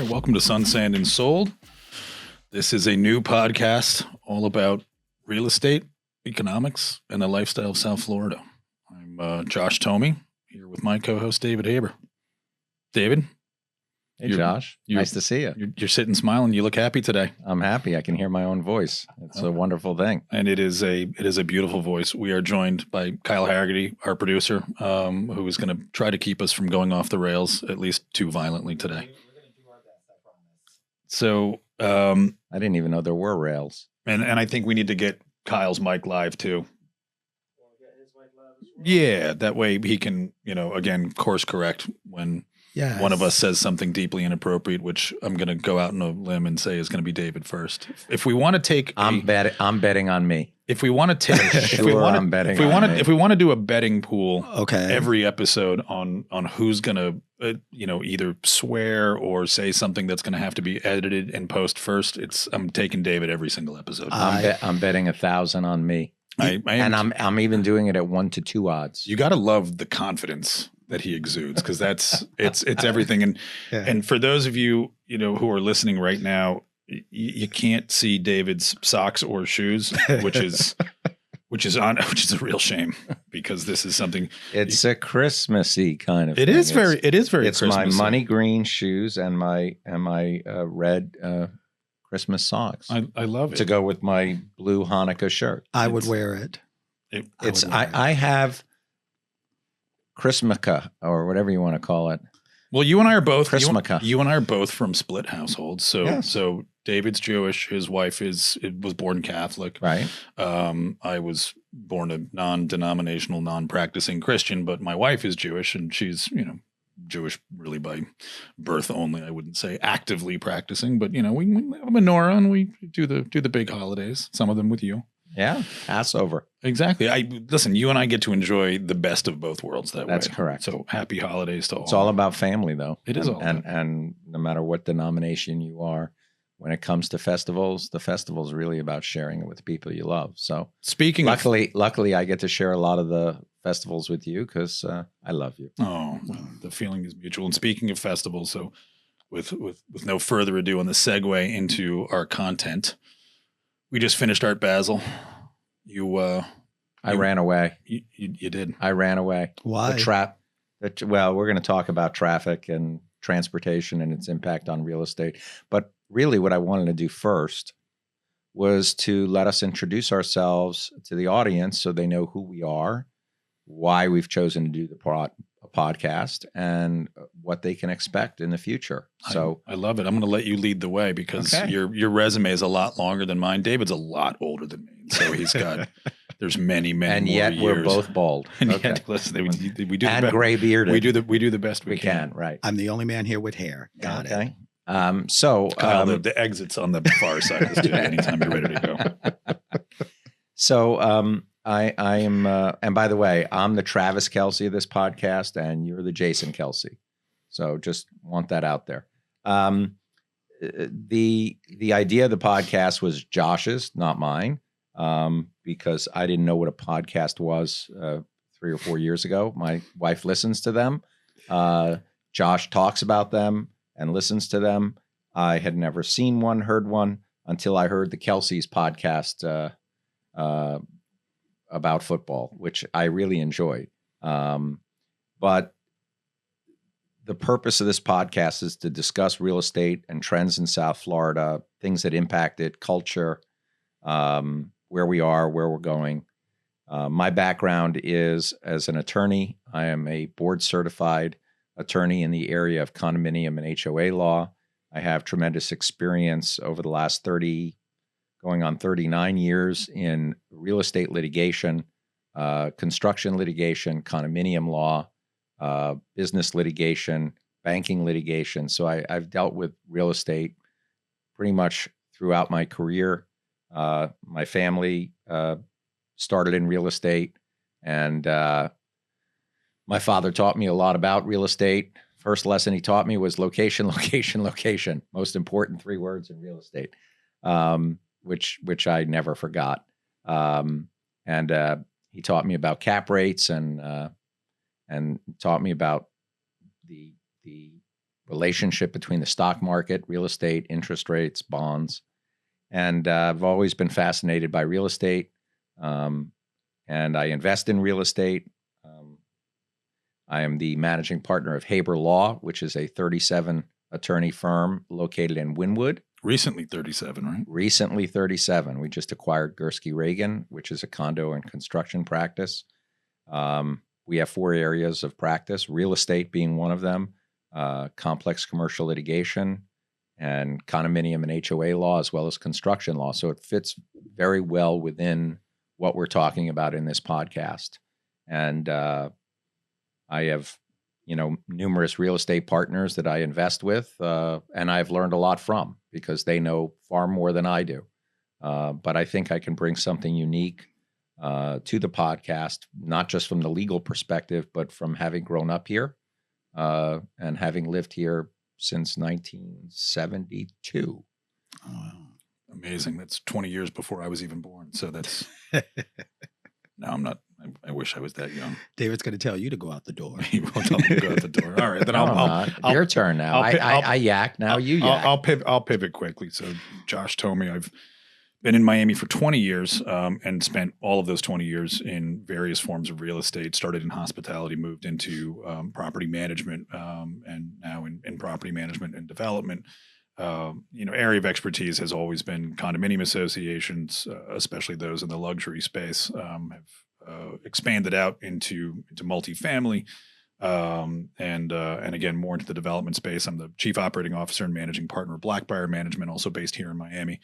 right, welcome to Sun, Sand, and Sold. This is a new podcast all about real estate, economics, and the lifestyle of South Florida. I'm Josh Tomey, here with my co-host David Haber. David? Hey, Josh. Nice to see you. You're sitting smiling. You look happy today. I'm happy. I can hear my own voice. It's a wonderful thing. And it is a beautiful voice. We are joined by Kyle Haggerty, our producer, who is going to try to keep us from going off the rails at least too violently today. We're going to do our best, I promise. So I didn't even know there were rails. And I think we need to get Kyle's mic live too. We'll get his mic live as well. Yeah, that way he can, again, course correct when one of us says something deeply inappropriate, which I'm going to go out on a limb and say is going to be David first. If we want to take, I'm betting on me. If we want to take, if we want to do a betting pool, every episode on who's going to, either swear or say something that's going to have to be edited and post first, I'm taking David every single episode. I'm betting 1,000 on me. I'm even doing it at 1 to 2 odds. You got to love the confidence that he exudes, because it's everything. And for those of you, who are listening right now, you can't see David's socks or shoes, which is a real shame, because this is something. It's a Christmassy kind of thing. It is very It's Christmassy. my money green shoes and my red Christmas socks. I love it. To go with my blue Hanukkah shirt. I would wear it. I have Christmaka, or whatever you want to call it. Well, you and I are both Christmaka. You and I are both from split households. So Yes. so David's Jewish. His wife was born Catholic. Right. I was born a non-denominational, non-practicing Christian, but my wife is Jewish, and she's Jewish really by birth only. I wouldn't say actively practicing, but we have a menorah and we do the big holidays. Some of them with you. Yeah. Passover. Exactly. Listen, you and I get to enjoy the best of both worlds that way. That's correct. So happy holidays to all. It's all about family, though. It is all about. And no matter what denomination you are, when it comes to festivals, the festival is really about sharing it with the people you love. So luckily, I get to share a lot of the festivals with you because I love you. Oh, well, the feeling is mutual. And speaking of festivals, so with no further ado on the segue into our content, we just finished Art Basel. I ran away. You did. I ran away. Why? Well, we're going to talk about traffic and transportation and its impact on real estate. But really what I wanted to do first was to let us introduce ourselves to the audience so they know who we are, why we've chosen to do the podcast, and what they can expect in the future. So I love it. I'm going to let you lead the way because your resume is a lot longer than mine. David's a lot older than me. So he's got, there's many and more yet years. We're both bald. And yet, listen, we do and gray bearded. We do the best we can. Right. I'm the only man here with hair. Got it. So Kyle, the exit's on the far side of the studio anytime you're ready to go. So I am, and by the way, I'm the Travis Kelce of this podcast, and you're the Jason Kelce. So just want that out there. The idea of the podcast was Josh's, not mine, because I didn't know what a podcast was 3 or 4 years ago. My wife listens to them. Josh talks about them and listens to them. I had never seen one, heard one, until I heard the Kelce's podcast about football, which I really enjoyed. But the purpose of this podcast is to discuss real estate and trends in South Florida, things that impact it, culture, where we are, where we're going. My background is as an attorney. I am a board certified attorney in the area of condominium and HOA law. I have tremendous experience over the last going on 39 years in real estate litigation, construction litigation, condominium law, business litigation, banking litigation. So I've dealt with real estate pretty much throughout my career. My family started in real estate, and my father taught me a lot about real estate. First lesson he taught me was location, location, location. Most important 3 words in real estate, which I never forgot. And he taught me about cap rates and taught me about the relationship between the stock market, real estate, interest rates, bonds. And I've always been fascinated by real estate, and I invest in real estate. I am the managing partner of Haber Law, which is a 37 attorney firm located in Wynwood. Recently 37, right? Recently 37. We just acquired Gursky Reagan, which is a condo and construction practice. We have 4 areas of practice, real estate being one of them, complex commercial litigation, and condominium and HOA law, as well as construction law. So it fits very well within what we're talking about in this podcast. And I have, numerous real estate partners that I invest with, and I've learned a lot from, because they know far more than I do. But I think I can bring something unique to the podcast, not just from the legal perspective, but from having grown up here and having lived here since 1972. Oh, amazing. That's 20 years before I was even born. So that's, no, I'm not. I wish I was that young. David's going to tell you to go out the door. He won't tell me to go out the door. All right, then I'll your turn now. I yak now. You yak. I'll pivot quickly. So, Josh Tomey, I've been in Miami for 20 years and spent all of those 20 years in various forms of real estate. Started in hospitality, moved into property management, and now in property management and development. Area of expertise has always been condominium associations, especially those in the luxury space. Have expanded out into multifamily, and again more into the development space. I'm the chief operating officer and managing partner of Blackbriar Management, also based here in Miami.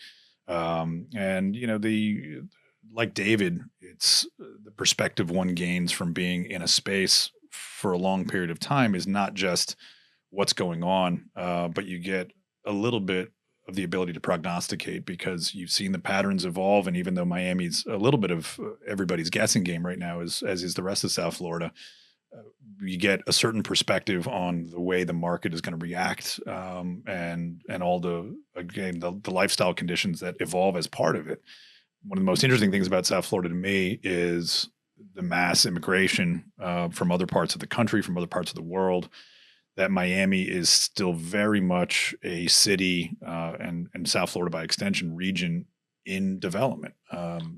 Like David, it's the perspective one gains from being in a space for a long period of time is not just what's going on, but you get a little bit of the ability to prognosticate, because you've seen the patterns evolve. And even though Miami's a little bit of everybody's guessing game right now, as is the rest of South Florida, you get a certain perspective on the way the market is going to react, and all the lifestyle conditions that evolve as part of it. One of the most interesting things about South Florida to me is the mass immigration from other parts of the country, from other parts of the world. That Miami is still very much a city, and South Florida by extension region in development.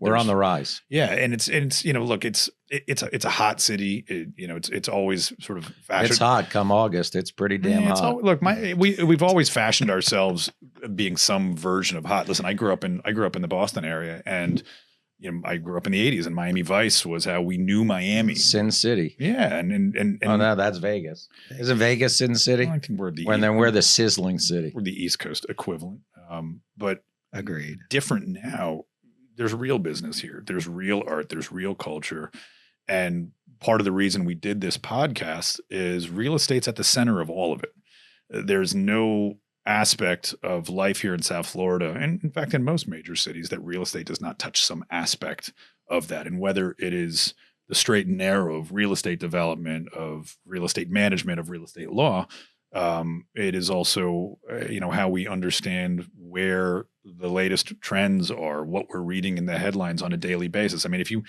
We're on the rise. Yeah, and it's look, it's a hot city. It's always sort of fashioned. It's hot come August. It's pretty damn hot. Look, we've always fashioned ourselves being some version of hot. Listen, I grew up in the Boston area, and I grew up in the 80s, and Miami Vice was how we knew Miami. Sin City. Yeah. And oh, no, that's Vegas. Isn't Vegas Sin City? I think we're the sizzling city. We're the East Coast equivalent. But agreed. Different now. There's real business here. There's real art. There's real culture. And part of the reason we did this podcast is real estate's at the center of all of it. There's no aspect of life here in South Florida, and in fact in most major cities, that real estate does not touch some aspect of that. And whether it is the straight and narrow of real estate development, of real estate management, of real estate law, it is also how we understand where the latest trends are, what we're reading in the headlines on a daily basis. I mean, if you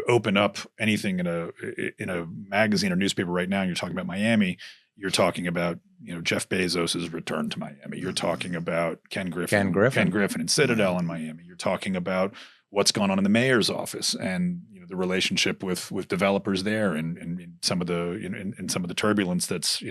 open up anything in a magazine or newspaper right now and you're talking about Miami, you're talking about, Jeff Bezos's return to Miami. You're talking about Ken Griffin and Citadel in Miami. You're talking about what's gone on in the mayor's office and the relationship with developers there, and some of the turbulence that's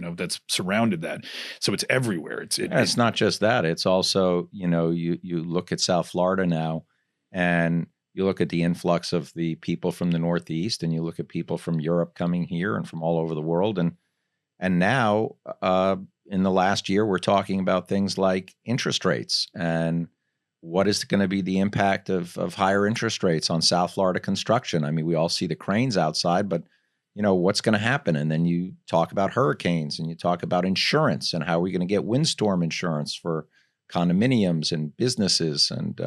surrounded that. So it's everywhere. It's not just that. It's also you look at South Florida now, and you look at the influx of the people from the Northeast, and you look at people from Europe coming here and from all over the world, and now, in the last year, we're talking about things like interest rates and what is going to be the impact of higher interest rates on South Florida construction. I mean, we all see the cranes outside, but what's going to happen? And then you talk about hurricanes, and you talk about insurance, and how are we going to get windstorm insurance for condominiums and businesses. And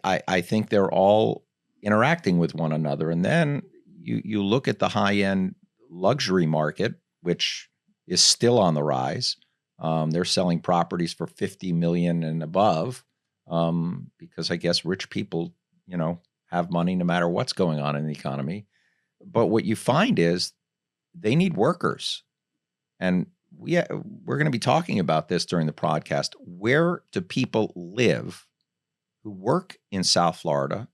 I think they're all interacting with one another. And then you look at the high-end luxury market, which is still on the rise. They're selling properties for $50 million and above, because I guess rich people, have money no matter what's going on in the economy. But what you find is they need workers. And we're going to be talking about this during the podcast. Where do people live who work in South Florida,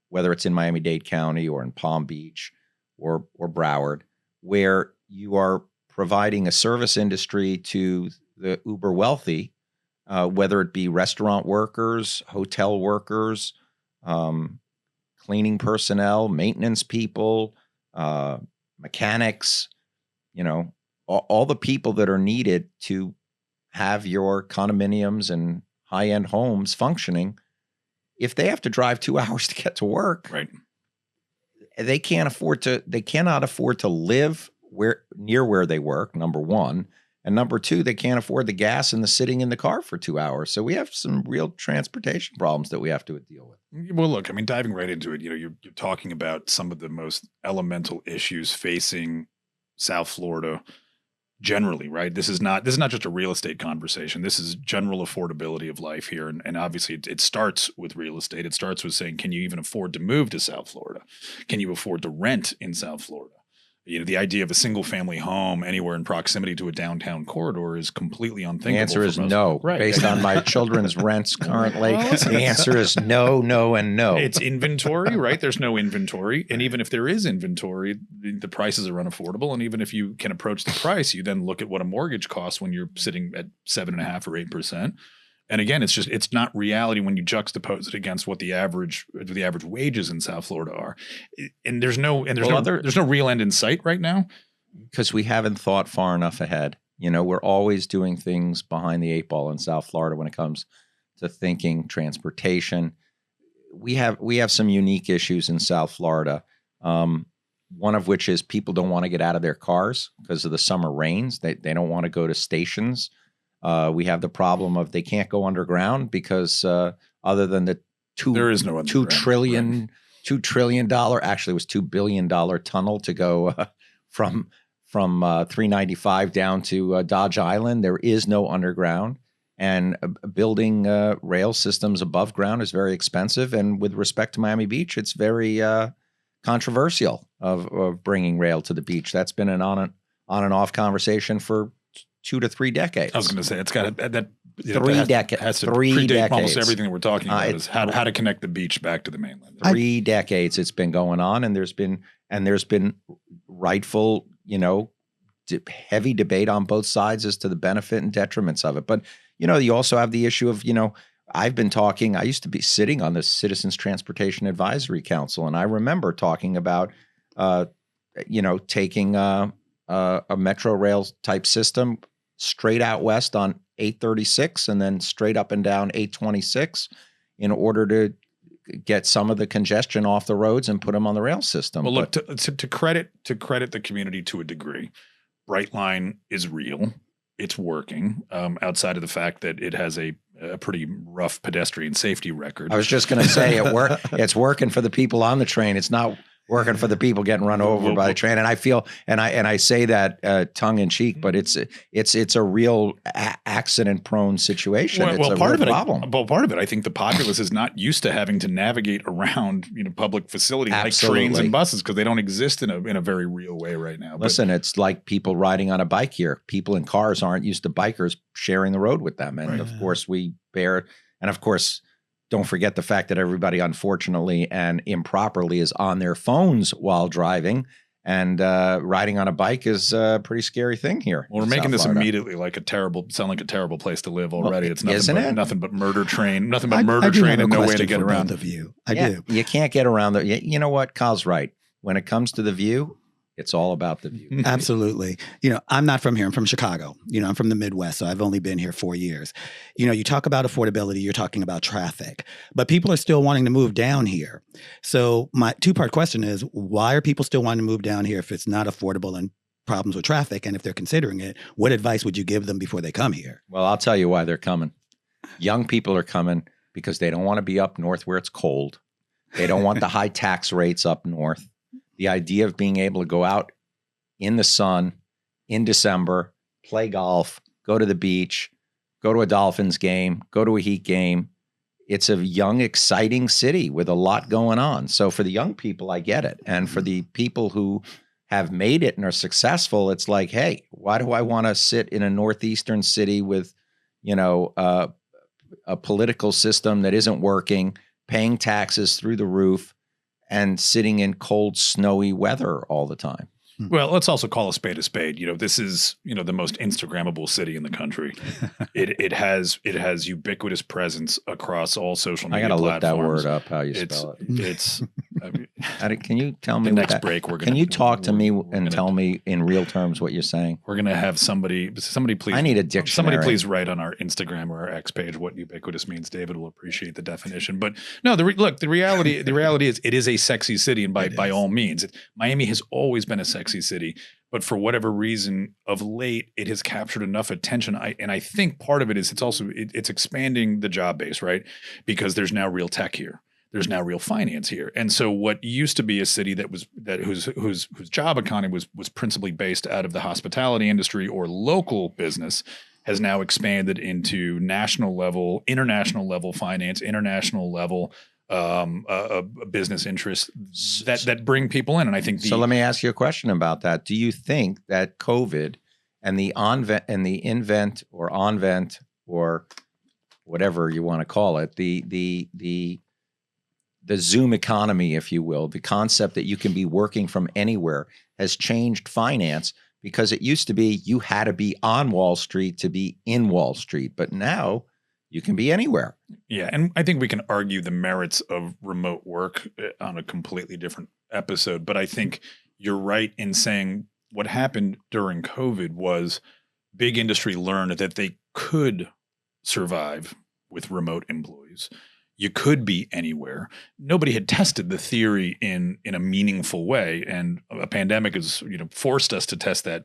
whether it's in Miami-Dade County or in Palm Beach or Broward, where you are providing a service industry to the uber wealthy, whether it be restaurant workers, hotel workers, cleaning personnel, maintenance people, mechanics, all the people that are needed to have your condominiums and high-end homes functioning. If they have to drive 2 hours to get to work, Right. they cannot afford to live near where they work, number one. And number two, they can't afford the gas and the sitting in the car for 2 hours. So we have some real transportation problems that we have to deal with. Well, look, I mean, diving right into it, you're talking about some of the most elemental issues facing South Florida generally, right? This is not just a real estate conversation. This is general affordability of life here. And obviously it starts with real estate. It starts with saying, can you even afford to move to South Florida? Can you afford to rent in South Florida? The idea of a single family home anywhere in proximity to a downtown corridor is completely unthinkable. The answer is no. Right. Based on my children's rents currently, the answer is no, no, and no. It's inventory, right? There's no inventory. And even if there is inventory, the prices are unaffordable. And even if you can approach the price, you then look at what a mortgage costs when you're sitting at 7.5% or 8%. And again, it's not reality when you juxtapose it against what the average wages in South Florida are. And there's no real end in sight right now. Because we haven't thought far enough ahead. We're always doing things behind the 8 ball in South Florida when it comes to thinking, transportation. We have some unique issues in South Florida. One of which is people don't want to get out of their cars because of the summer rains. They don't want to go to stations. We have the problem of they can't go underground because other than the $2 trillion, actually it was $2 billion tunnel to go from 395 down to Dodge Island. There is no underground, and building rail systems above ground is very expensive. And with respect to Miami Beach, it's very controversial of bringing rail to the beach. That's been an on and off conversation for 2 to 3 decades. I was going to say it's got that 3 decades. Has to 3 predate decades. almost everything that we're talking about is how to connect the beach back to the mainland. 3 decades it's been going on, and there's been rightful, heavy debate on both sides as to the benefit and detriments of it. But you also have the issue of I used to be sitting on the Citizens Transportation Advisory Council, and I remember talking about taking a metro rail type system straight out west on 836 and then straight up and down 826 in order to get some of the congestion off the roads and put them on the rail system. Well, look, to credit the community to a degree, Brightline is real. It's working, outside of the fact that it has a pretty rough pedestrian safety record. I was just going to say it's working for the people on the train. It's not working for the people getting run over by the train. And I feel, and I say that tongue in cheek, but it's a real accident prone situation. It's a part real of it, problem. Part of it, I think the populace is not used to having to navigate around, public facilities Absolutely. like trains and buses because they don't exist in a very real way right now. Listen, it's like people riding on a bike here. People in cars aren't used to bikers sharing the road with them. And of course don't forget the fact that everybody, unfortunately and improperly, is on their phones while driving, and riding on a bike is a pretty scary thing here. Well, we're making this immediately sound like a terrible place to live already. It's nothing but murder train, and no way to get around the view. I do. You can't get around the. You know what? Kyle's right. When it comes to the view, it's all about the view. Absolutely. I'm not from here. I'm from Chicago. I'm from the Midwest, so I've only been here 4 years. You talk about affordability, you're talking about traffic, but people are still wanting to move down here. So my 2-part question is, why are people still wanting to move down here if it's not affordable and problems with traffic? And if they're considering it, what advice would you give them before they come here? Well, I'll tell you why they're coming. Young people are coming because they don't want to be up north where it's cold. They don't want the high tax rates up north. The idea of being able to go out in the sun in December, play golf, go to the beach, go to a Dolphins game, go to a Heat game. It's a young, exciting city with a lot going on. So for the young people, I get it. And for the people who have made it and are successful, it's like, hey, why do I want to sit in a northeastern city with, a political system that isn't working, paying taxes through the roof, and sitting in cold, snowy weather all the time? Well, let's also call a spade a spade. This is, the most Instagrammable city in the country. It has ubiquitous presence across all social media I got to look that platforms. word up, how you spell it. It's Can you tell me the what next break we're gonna Can you talk to me we're and gonna- tell me in real terms what you're saying? We're gonna have somebody please. I need a dictionary. Somebody please write on our Instagram or our X page what ubiquitous means. David will appreciate the definition. But no, the reality is it is a sexy city, and by all means, Miami has always been a sexy city. But for whatever reason, of late, it has captured enough attention. I think part of it is it's expanding the job base, right? Because there's now real tech here. There's now real finance here. And so what used to be a city whose job economy was principally based out of the hospitality industry or local business has now expanded into national level, international level finance, international level business interests that bring people in. And I think so let me ask you a question about that. Do you think that COVID and the invent or onvent or whatever you want to call it, the Zoom economy, if you will, the concept that you can be working from anywhere has changed finance? Because it used to be you had to be on Wall Street to be in Wall Street, but now you can be anywhere. Yeah, and I think we can argue the merits of remote work on a completely different episode, but I think you're right in saying what happened during COVID was big industry learned that they could survive with remote employees. You could be anywhere. Nobody had tested the theory in a meaningful way, and a pandemic has forced us to test that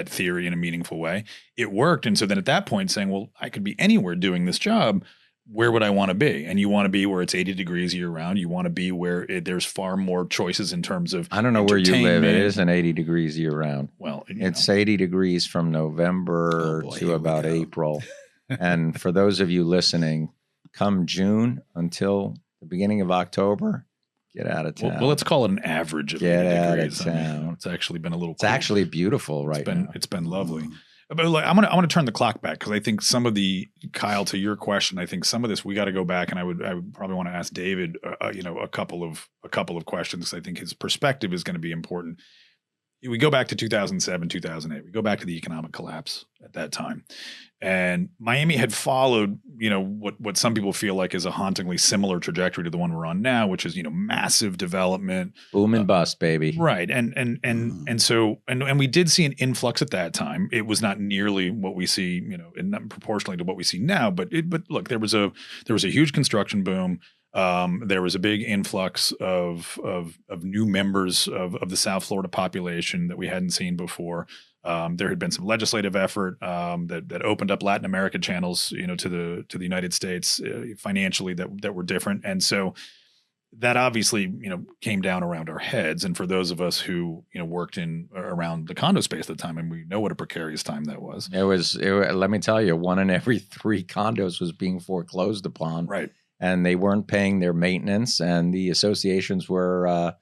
theory in a meaningful way. It worked, and so then at that point, saying, "Well, I could be anywhere doing this job. Where would I want to be?" And you want to be where it's 80 degrees year round. You want to be where there's far more choices in terms of. I don't know where you live. It isn't 80 degrees year round. Well, it's 80 degrees from November to about April. And for those of you listening, come June until the beginning of October, get out of town. Well, let's call it an average of 80 Get out degrees. of town. I mean, it's actually been a little. It's actually beautiful right now. It's been lovely. But like, I want to turn the clock back because I think some of Kyle, to your question, I think some of this we got to go back, and I would probably want to ask David, a couple of questions. I think his perspective is going to be important. We go back to 2007, 2008. We go back to the economic collapse at that time. And Miami had followed, what some people feel like is a hauntingly similar trajectory to the one we're on now, which is, massive development. Boom and bust, baby. Right. And so we did see an influx at that time. It was not nearly what we see, and not proportionally to what we see now, but look, there was a huge construction boom. There was a big influx of new members of the South Florida population that we hadn't seen before. There had been some legislative effort that opened up Latin America channels, to the United States financially that were different, and so that obviously came down around our heads. And for those of us who worked around the condo space at the time, and we know what a precarious time that was. It was. Let me tell you, 1 in every 3 condos was being foreclosed upon. Right. And they weren't paying their maintenance, and the associations were,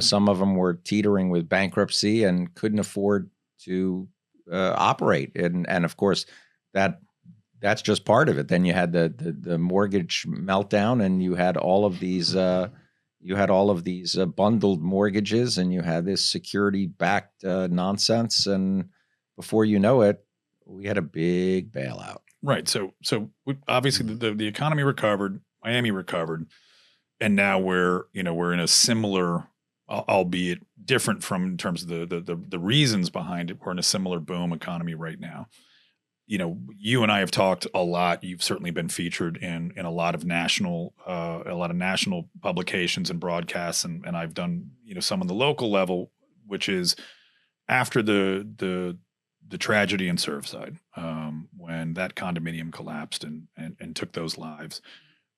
some of them were teetering with bankruptcy and couldn't afford to operate. And of course, that's just part of it. Then you had the mortgage meltdown, and you had all of these bundled mortgages, and you had this security-backed nonsense. And before you know it, we had a big bailout. Right. So obviously the economy recovered, Miami recovered, and now we're in a similar, albeit different in terms of the reasons behind it. We're in a similar boom economy right now. You and I have talked a lot. You've certainly been featured in a lot of national publications and broadcasts, and I've done some on the local level, which is after the tragedy in Surfside, when that condominium collapsed and took those lives.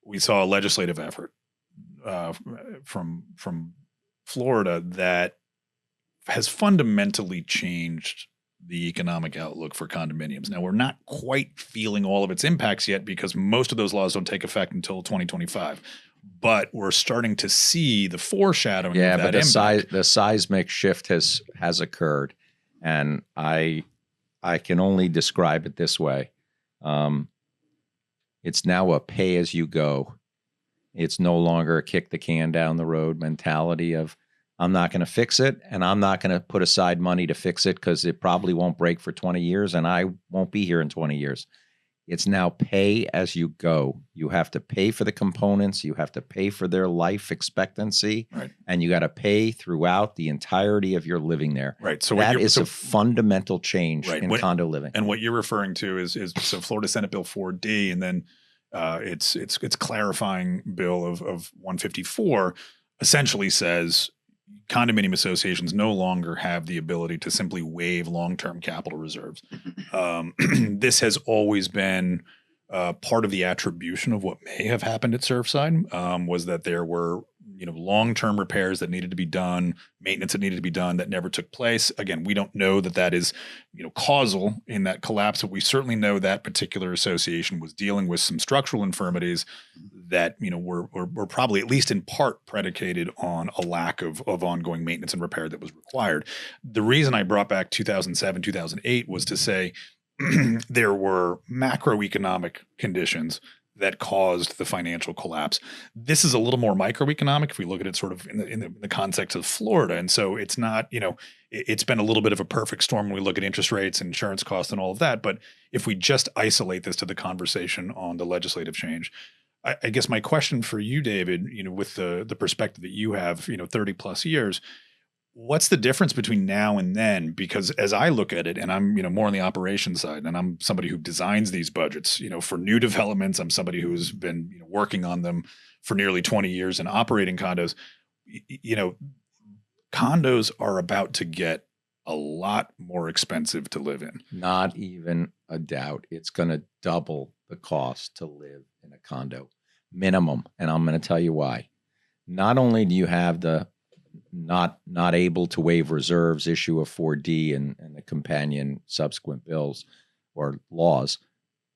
We saw a legislative effort from Florida that has fundamentally changed the economic outlook for condominiums. Now, we're not quite feeling all of its impacts yet because most of those laws don't take effect until 2025. but we're starting to see the foreshadowing Yeah, of that but impact. the seismic shift has occurred, and I can only describe it this way. It's now a pay as you go. It's no longer a kick the can down the road mentality of I'm not going to fix it, and I'm not going to put aside money to fix it because it probably won't break for 20 years, and I won't be here in 20 years. It's now pay as you go. You have to pay for the components. You have to pay for their life expectancy, Right. and you got to pay throughout the entirety of your living there. Right. So that is a fundamental change Right. in condo living. And what you're referring to is so Florida Senate Bill 4D, and then its clarifying bill of 154 essentially says condominium associations no longer have the ability to simply waive long-term capital reserves. This has always been part of the attribution of what may have happened at Surfside, was that there were long-term repairs that needed to be done, maintenance that needed to be done that never took place. Again, we don't know that is causal in that collapse, but we certainly know that particular association was dealing with some structural infirmities that were probably at least in part predicated on a lack of ongoing maintenance and repair that was required. The reason I brought back 2007, 2008 was to say there were macroeconomic conditions that caused the financial collapse. This is a little more microeconomic if we look at it sort of in the context of Florida. And so it's not, it's been a little bit of a perfect storm when we look at interest rates and insurance costs and all of that. But if we just isolate this to the conversation on the legislative change, I guess my question for you, David, with the perspective that you have, 30 plus years, what's the difference between now and then? Because as I look at it, and I'm, more on the operations side, and I'm somebody who designs these budgets, for new developments, I'm somebody who's been working on them for nearly 20 years and operating condos. Condos are about to get a lot more expensive to live in. Not even a doubt. It's going to double the cost to live in a condo minimum. And I'm going to tell you why. Not only do you have the not able to waive reserves issue of 4D and the companion subsequent bills or laws,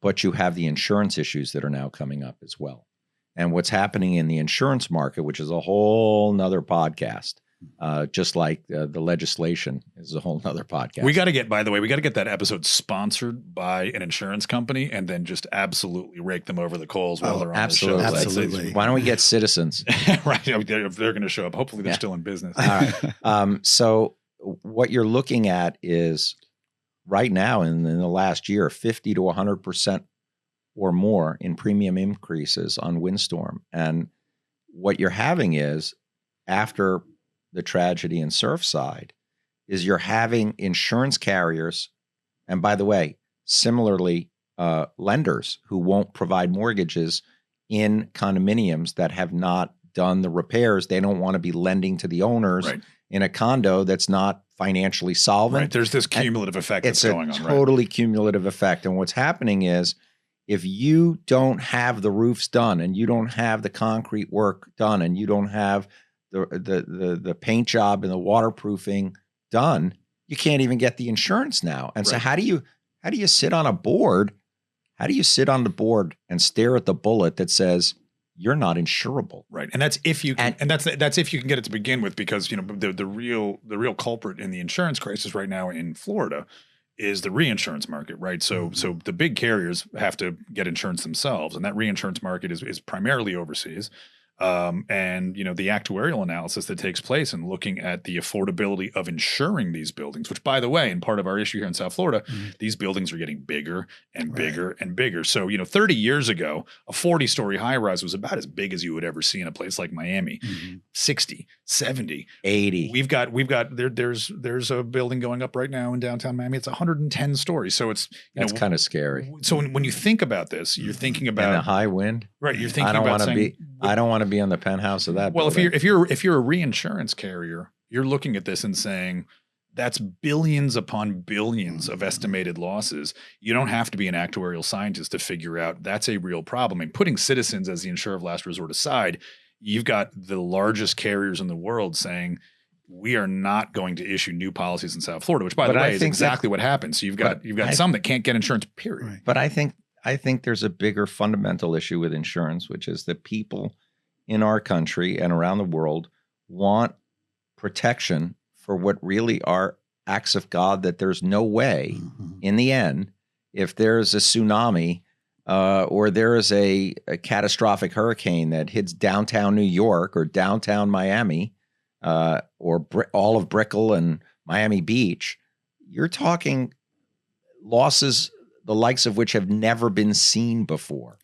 but you have the insurance issues that are now coming up as well. And what's happening in the insurance market, which is a whole nother podcast, just like the legislation is a whole nother podcast. We got to get that episode sponsored by an insurance company and then just absolutely rake them over the coals while they're on absolutely. the show. Absolutely. Why don't we get Citizens? Right. If they're going to show up, hopefully they're still in business. All right. So what you're looking at is right now in the last year, 50 to 100% or more in premium increases on windstorm. And what you're having is after the tragedy in Surfside is you're having insurance carriers, and by the way, similarly, lenders who won't provide mortgages in condominiums that have not done the repairs. They don't want to be lending to the owners in a condo that's not financially solvent. Right. There's this cumulative effect that's going on. It's a totally cumulative effect. And what's happening is if you don't have the roofs done and you don't have the concrete work done and you don't have the paint job and the waterproofing done, you can't even get the insurance now. And so how do you sit on a board? How do you sit on the board and stare at the bullet that says you're not insurable? Right. And that's if you can, and that's if you can get it to begin with, because the real culprit in the insurance crisis right now in Florida is the reinsurance market, right? So the big carriers have to get insurance themselves, and that reinsurance market is primarily overseas. And the actuarial analysis that takes place in looking at the affordability of insuring these buildings, which, by the way, and part of our issue here in South Florida, these buildings are getting bigger and bigger and bigger. So 30 years ago, a 40-story high-rise was about as big as you would ever see in a place like Miami. 60, 70, 80. We've got there's a building going up right now in downtown Miami. It's 110 stories. So it's that's kind of scary. So when you think about this, you're thinking about and a high wind. Right. You're thinking about saying, I don't want to be on the penthouse of that. Well, building. if you're a reinsurance carrier, you're looking at this and saying that's billions upon billions of estimated losses. You don't have to be an actuarial scientist to figure out that's a real problem. And putting Citizens as the insurer of last resort aside, you've got the largest carriers in the world saying we are not going to issue new policies in South Florida, which, by the way, is exactly what happens. So you've got some that can't get insurance, period. Right. But I think there's a bigger fundamental issue with insurance, which is that people in our country and around the world want protection for what really are acts of God, that there's no way in the end, if there's a tsunami or there is a catastrophic hurricane that hits downtown New York or downtown Miami or all of Brickell and Miami Beach, you're talking losses the likes of which have never been seen before.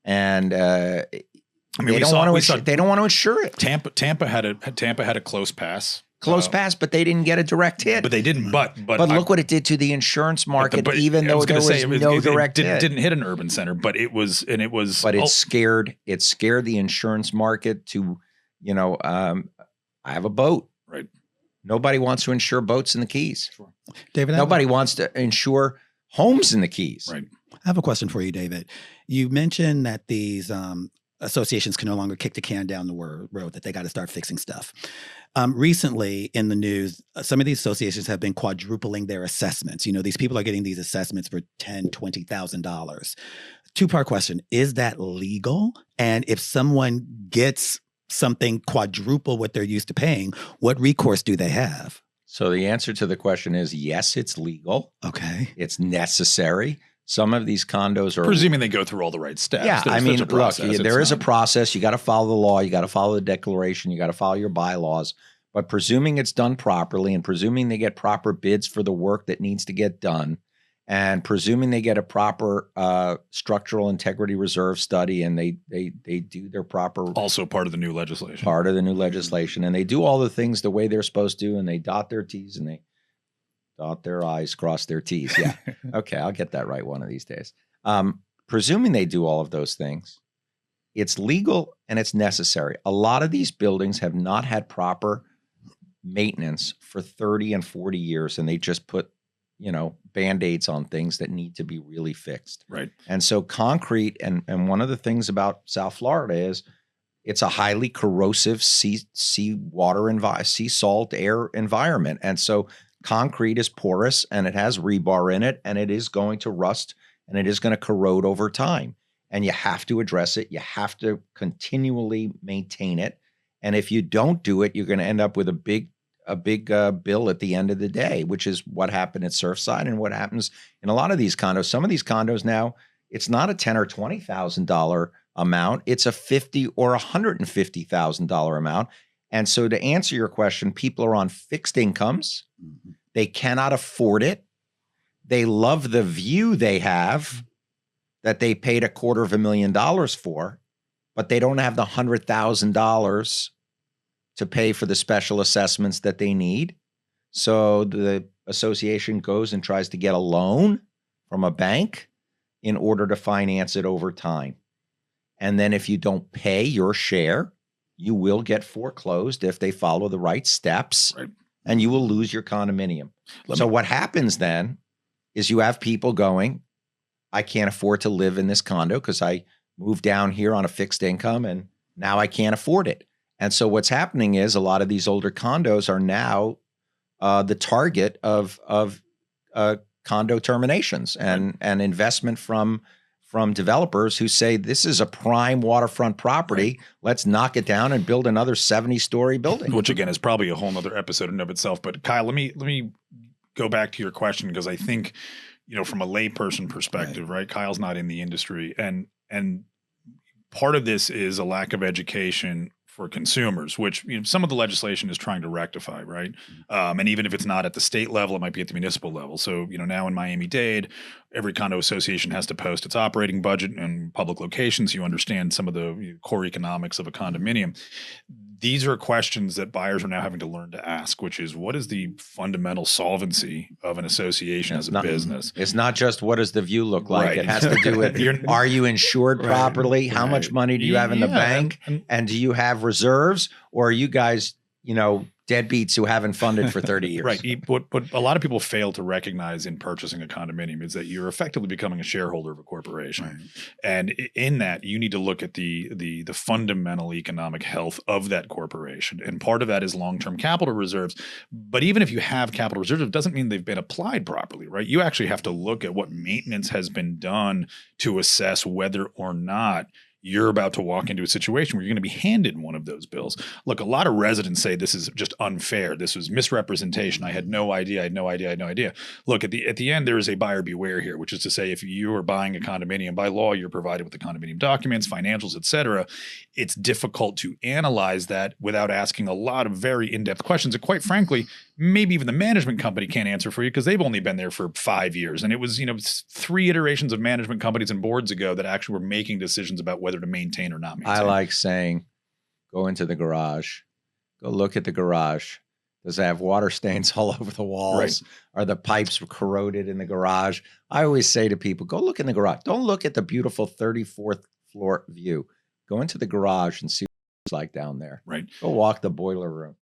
And they don't want to insure it. Tampa had a close pass. Pass, but they didn't get a direct hit. But they didn't. But look what it did to the insurance market. Even though there was no direct hit, didn't hit an urban center. But it was. But it scared the insurance market to, I have a boat. Right. Nobody wants to insure boats in the Keys. Sure. David, nobody wants to insure homes in the Keys. Right. I have a question for you, David. You mentioned that these associations can no longer kick the can down the road, that they got to start fixing stuff. Recently in the news, some of these associations have been quadrupling their assessments. These people are getting these assessments for $10,000, $20,000. Two-part question. Is that legal? And if someone gets something quadruple what they're used to paying, what recourse do they have? So the answer to the question is yes, it's legal. Okay. It's necessary. Some of these condos are presuming they go through all the right steps. Yeah, there's a process. Look, there is a process. You got to follow the law. You got to follow the declaration. You got to follow your bylaws. But presuming it's done properly, and presuming they get proper bids for the work that needs to get done, and presuming they get a proper structural integrity reserve study, and they do their proper, also part of the new legislation. Part of the new legislation, and they do all the things the way they're supposed to, and they dot their T's and they dot their I's, cross their T's. Yeah. Okay, I'll get that right one of these days. Presuming they do all of those things, it's legal and it's necessary. A lot of these buildings have not had proper maintenance for 30 and 40 years, and they just put, Band-Aids on things that need to be really fixed. Right. And so concrete, and one of the things about South Florida is it's a highly corrosive sea salt air environment. And so concrete is porous and it has rebar in it, and it is going to rust and it is going to corrode over time. And you have to address it. You have to continually maintain it. And if you don't do it, you're going to end up with a big bill at the end of the day, which is what happened at Surfside and what happens in a lot of these condos. Some of these condos now, it's not a $10,000 or $20,000 amount. It's a $50,000 or $150,000 amount. And so to answer your question, people are on fixed incomes. Mm-hmm. They cannot afford it. They love the view they have that they paid $250,000 for, but they don't have the $100,000 to pay for the special assessments that they need. So the association goes and tries to get a loan from a bank in order to finance it over time. And then if you don't pay your share, you will get foreclosed if they follow the right steps, right, and you will lose your condominium. What happens then is you have people going, I can't afford to live in this condo because I moved down here on a fixed income and now I can't afford it. And so what's happening is a lot of these older condos are now the target of condo terminations and investment from developers who say, this is a prime waterfront property. Let's knock it down and build another 70-story building. Which again is probably a whole nother episode in and of itself. But Kyle, let me go back to your question, because I think, from a layperson perspective, right? Kyle's not in the industry, and part of this is a lack of education for consumers, which some of the legislation is trying to rectify, right? And even if it's not at the state level, it might be at the municipal level. So, now in Miami-Dade, every condo association has to post its operating budget and public locations. You understand some of the core economics of a condominium. These are questions that buyers are now having to learn to ask, which is, what is the fundamental solvency of an association as a business? It's not just what does the view look like. Right. It has to do with, are you insured properly? How much money do you have in the bank? And do you have reserves? Or are you guys, deadbeats who haven't funded for 30 years? Right. But a lot of people fail to recognize in purchasing a condominium is that you're effectively becoming a shareholder of a corporation. Right. And in that, you need to look at the fundamental economic health of that corporation. And part of that is long-term capital reserves. But even if you have capital reserves, it doesn't mean they've been applied properly, right? You actually have to look at what maintenance has been done to assess whether or not you're about to walk into a situation where you're going to be handed one of those bills. Look, a lot of residents say this is just unfair. This was misrepresentation. I had no idea. I had no idea. Look, at the end, there is a buyer beware here, which is to say, if you are buying a condominium, by law, you're provided with the condominium documents, financials, et cetera. It's difficult to analyze that without asking a lot of very in-depth questions. And quite frankly, maybe even the management company can't answer for you because they've only been there for 5 years. And it was, 3 iterations of management companies and boards ago that actually were making decisions about whether to maintain or not maintain. I like saying, go into the garage, go look at the garage. Does it have water stains all over the walls? Right. Are the pipes corroded in the garage? I always say to people, go look in the garage. Don't look at the beautiful 34th floor view. Go into the garage and see what it's like down there. Right. Go walk the boiler room.